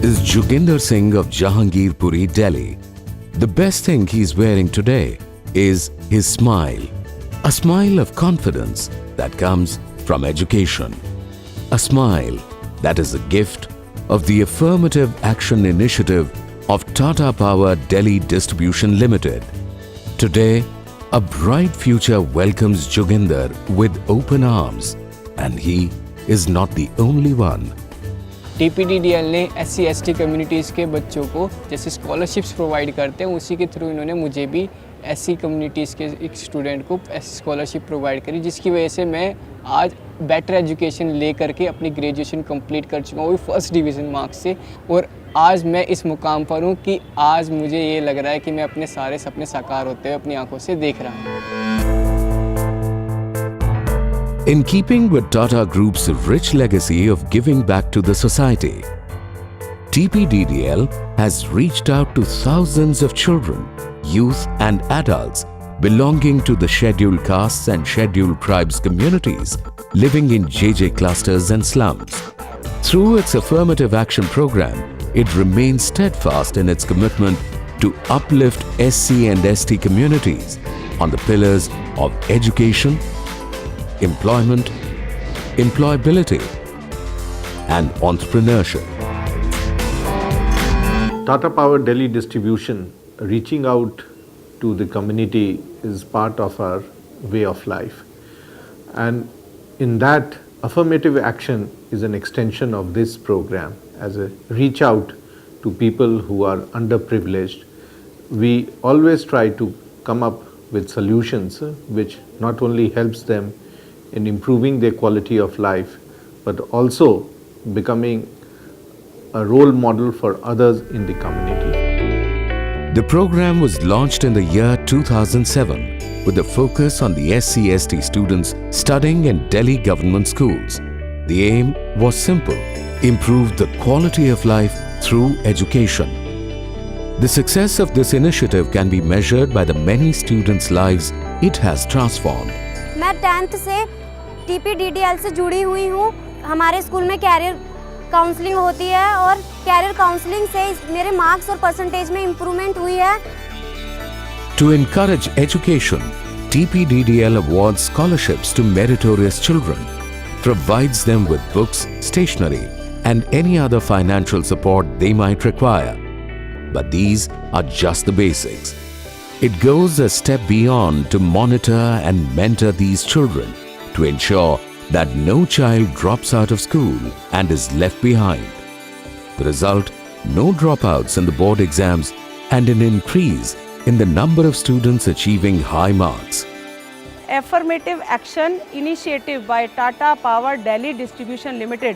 is Joginder Singh of Jahangirpuri, Delhi. The best thing he's wearing today is his smile. A smile of confidence that comes from education. A smile that is a gift of the Affirmative Action Initiative of Tata Power Delhi Distribution Limited. Today, a bright future welcomes Joginder with open arms, and he is not the only one. TPDDL ने SC/ST communities के बच्चों को जैसे scholarships provide करते हैं, उसी के through इन्होंने मुझे भी SC कम्युनिटीज़ के एक स्टूडेंट को स्कॉलरशिप प्रोवाइड करी, जिसकी वजह से मैं आज बेटर एजुकेशन ले करके अपनी ग्रेजुएशन कंप्लीट कर चुका हूँ, वो फर्स्ट डिवीज़न मार्क्स से। और आज मैं इस मुकाम पर हूँ कि आज मुझे ये लग रहा है कि मैं अपने सारे सपने साकार होते हुए अपनी आंखों से देख रहा हूँ। In keeping with Tata Group's rich legacy of giving back to the society, TPDDL has reached out to thousands of children, youth and adults belonging to the scheduled castes and scheduled tribes communities living in JJ clusters and slums. Through its affirmative action program, it remains steadfast in its commitment to uplift SC and ST communities on the pillars of education, employment, employability, and entrepreneurship. Tata Power Delhi Distribution, reaching out to the community is part of our way of life. And in that, affirmative action is an extension of this program as a reach out to people who are underprivileged. We always try to come up with solutions which not only helps them in improving their quality of life, but also becoming a role model for others in the community. The program was launched in the year 2007 with a focus on the SC/ST students studying in Delhi government schools. The aim was simple: improve the quality of life through education. The success of this initiative can be measured by the many students' lives it has transformed. मैं 10th से TPDDL से जुड़ी हुई हूँ। हमारे school में career counselling होती है और कैरियर काउंसलिंग से मेरे मार्क्स और परसेंटेज में इम्प्रूवमेंट हुई है। To encourage education, TPDDL awards scholarships to meritorious children, provides them with books, stationery, and any other financial support they might require. But these are just the basics. It goes a step beyond to monitor and mentor these children to ensure that no child drops out of school and is left behind. The result, no dropouts in the board exams and an increase in the number of students achieving high marks. Affirmative Action Initiative by Tata Power Delhi Distribution Limited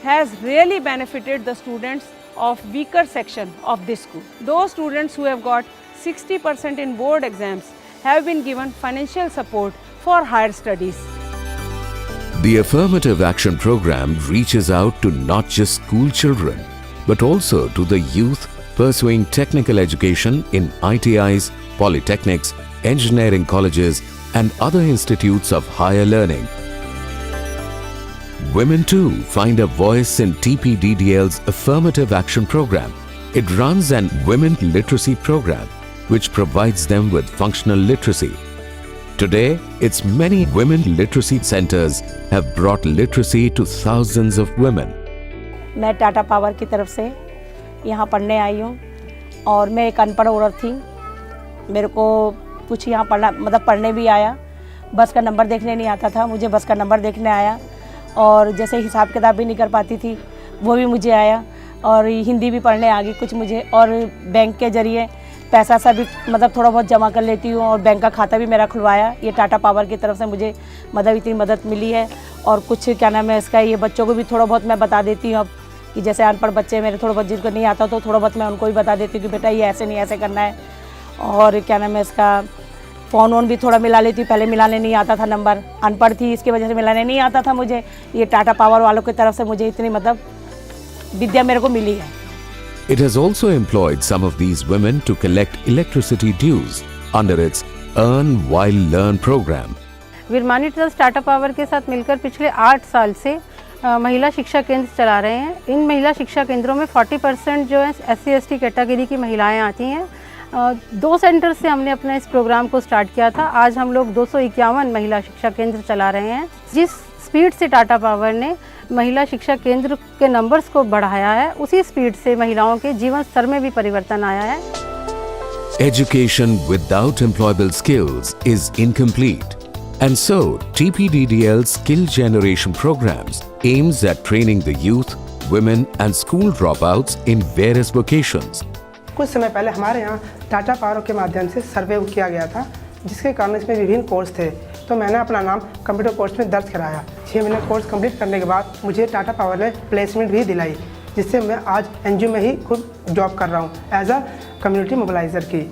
has really benefited the students of weaker section of this school. Those students who have got 60% in board exams have been given financial support for higher studies. The Affirmative Action Program reaches out to not just school children, but also to the youth pursuing technical education in ITIs, polytechnics, engineering colleges, and other institutes of higher learning. Women too find a voice in TPDDL's Affirmative Action Program. It runs an Women Literacy Program, which provides them with functional literacy. Today, its many women literacy centers have brought literacy to thousands of women. मैं Tata power की तरफ से यहाँ पढ़ने आई हूँ और मैं एक अनपढ़ औरत थी। मेरे को कुछ यहाँ पढ़ने भी आया, बस का नंबर देखने नहीं आता था, मुझे बस का नंबर देखने आया और जैसे हिसाब किताब भी नहीं कर पाती थी वो भी मुझे आया और हिंदी भी पढ़ने आ गई कुछ मुझे। और बैंक के ज़रिए पैसा सा भी थोड़ा बहुत जमा कर लेती हूँ और बैंक का खाता भी मेरा खुलवाया। ये टाटा पावर की तरफ से मुझे इतनी मदद मिली है। और कुछ इसका ये बच्चों को भी थोड़ा बहुत मैं बता देती हूँ अब कि जैसे अनपढ़ बच्चे मेरे थोड़ा बहुत जिनको नहीं आता तो थोड़ा बहुत मैं उनको भी बता देती हूँ कि बेटा ये ऐसे नहीं ऐसे करना है। और इसका फ़ोन वोन भी थोड़ा मिला लेती हूँ, पहले मिलाने नहीं आता था नंबर, अनपढ़ थी इसकी वजह से मिलाने नहीं आता था मुझे। ये टाटा पावर वालों की तरफ से मुझे इतनी विद्या मेरे को मिली है। It has also employed some of these women to collect electricity dues under its Earn While Learn program. Virmani trust Tata power के साथ मिलकर पिछले 8 साल से महिला शिक्षा केंद्र चला रहे हैं। इन महिला शिक्षा केंद्रों में 40% जो है SC/ST कैटेगरी की महिलाएं आती हैं। 2 सेंटर से हमने अपना इस प्रोग्राम को स्टार्ट किया था। आज हम लोग 251 महिला शिक्षा केंद्र चला रहे हैं। जिस स्पीड से टाटा पावर ने महिला शिक्षा केंद्र के नंबर्स को बढ़ाया है, उसी स्पीड से महिलाओं के जीवन स्तर में भी परिवर्तन आया है। Education without employable skills is incomplete. And so, TPDDL Skill Generation Programs aims at training the youth, women and school dropouts in various vocations. कुछ समय पहले हमारे यहाँ टाटा पावर के माध्यम से सर्वे किया गया था, जिसके कारण इसमें विभिन्न कोर्स थे। तो मैंने अपना नाम कंप्यूटर कोर्स में दर्ज कराया। 6 महीने कोर्स कंप्लीट करने के बाद मुझे टाटा पावर ने प्लेसमेंट भी दिलाई, जिससे मैं आज NGO में ही खुद जॉब कर रहा हूँ एज अ कम्युनिटी मोबिलाइजर की।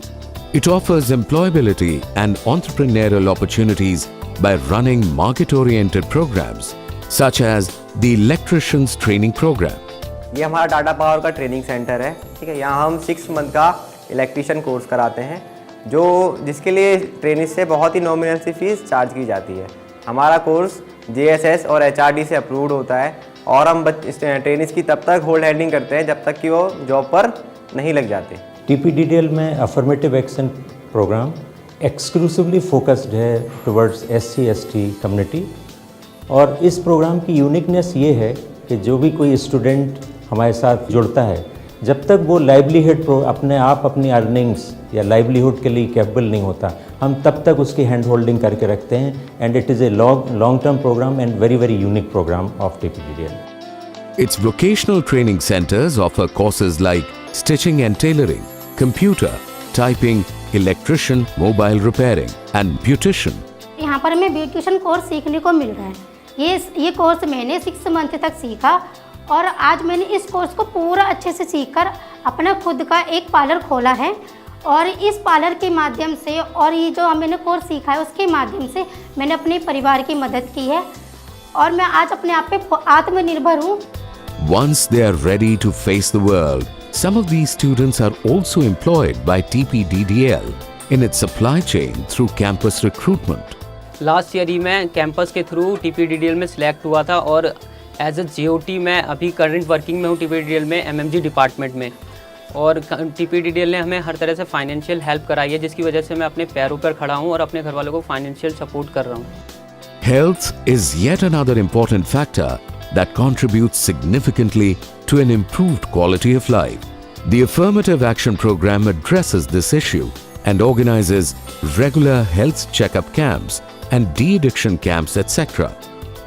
It offers employability and entrepreneurial opportunities by running market-oriented programs such as the Electricians Training Program. ये हमारा टाटा पावर का ट्रेनिंग सेंटर है, ठीक है। यहाँ हम 6 मंथ का इलेक्ट्रीशियन कोर्स कराते हैं, जिसके लिए ट्रेनिंग से बहुत ही नॉमिनल सी फीस चार्ज की जाती है। हमारा कोर्स JSS और HRD से अप्रूव्ड होता है और हम ट्रेनिंग्स की तब तक होल्ड हेल्डिंग करते हैं जब तक कि वो जॉब पर नहीं लग जाते। TPDDL में affirmative action programme exclusively focused है टुवर्ड्स SC/ST कम्युनिटी। और इस प्रोग्राम की यूनिकनेस ये है कि जो भी कोई स्टूडेंट हमारे साथ जुड़ता है, जब तक वो लाइवलीहुड अपने आप अपनी अर्निंग्स या लाइवलीहुड के लिए कैपेबल नहीं होता, हम तब तक उसकी हैंड होल्डिंग करके रखते हैं। And it is a long term programme and very unique programme of TPDDL. Its vocational training centers offer courses like stitching and tailoring, computer, typing, electrician, mobile repairing and beautician. यहाँ पर हमें beautician course सीखने को मिल रहा है। ये course मैंने 6 month तक सीखा और आज मैंने इस कोर्स को पूरा अच्छे से सीखकर अपना खुद का एक पार्लर खोला है। और इस पार्लर के माध्यम से और ये जो मैंने कोर्स सीखा है उसके माध्यम से मैंने अपने परिवार की मदद की है और मैं आज अपने आप पे आत्मनिर्भर हूँ। Once they are ready to face the world, some of these students are also employed by TPDDL in its supply chain through campus recruitment. Last year ही मैं कैंपस के थ्रू TPDDL में सिलेक्ट हुआ था और एज अ JOT मैं अभी current working में हूँ TPDDL में MMG डिपार्टमेंट में। और TPDDL ने हमें हर तरह से फाइनेंशियल हेल्प कराई है, जिसकी वजह से मैं अपने पैरों पर खड़ा हूँ और अपने घर वालों को फाइनेंशियल सपोर्ट कर रहा हूँ। Health is yet another important factor that contributes significantly to an improved quality of life. The Affirmative Action Program addresses this issue and organizes regular health checkup camps and de-addiction camps, etc.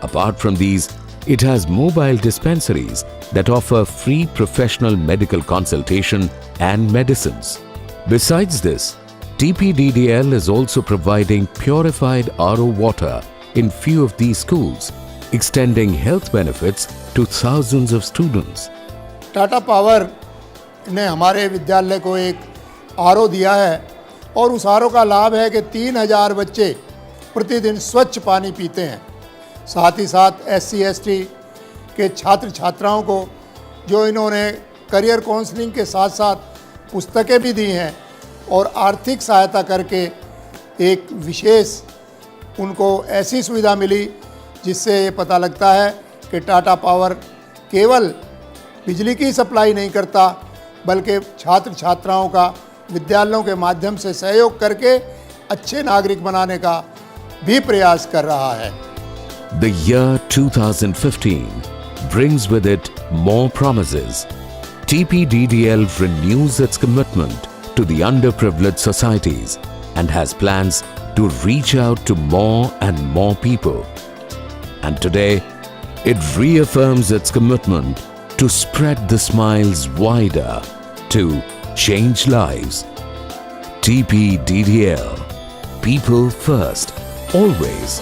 Apart from these, it has mobile dispensaries that offer free professional medical consultation and medicines. Besides this, TPDDL is also providing purified RO water in few of these schools, extending health benefits to thousands of students. Tata power ने हमारे विद्यालय को एक RO दिया है और उस RO का लाभ है कि 3000 बच्चे प्रतिदिन स्वच्छ पानी पीते हैं। साथ ही साथ SC/ST के छात्र छात्राओं को जो इन्होंने करियर काउंसलिंग के साथ साथ पुस्तकें भी दी हैं और आर्थिक सहायता करके एक विशेष उनको ऐसी सुविधा मिली जिससे ये पता लगता है कि टाटा पावर केवल बिजली की सप्लाई नहीं करता बल्कि छात्र छात्राओं का विद्यालयों के माध्यम से सहयोग करके अच्छे नागरिक बनाने का भी प्रयास कर रहा है। The year 2015 brings with it more promises. TPDDL renews its commitment to the underprivileged societies and has plans to reach out to more and more people. And today, it reaffirms its commitment to spread the smiles wider, to change lives. TPDDL. People first, always.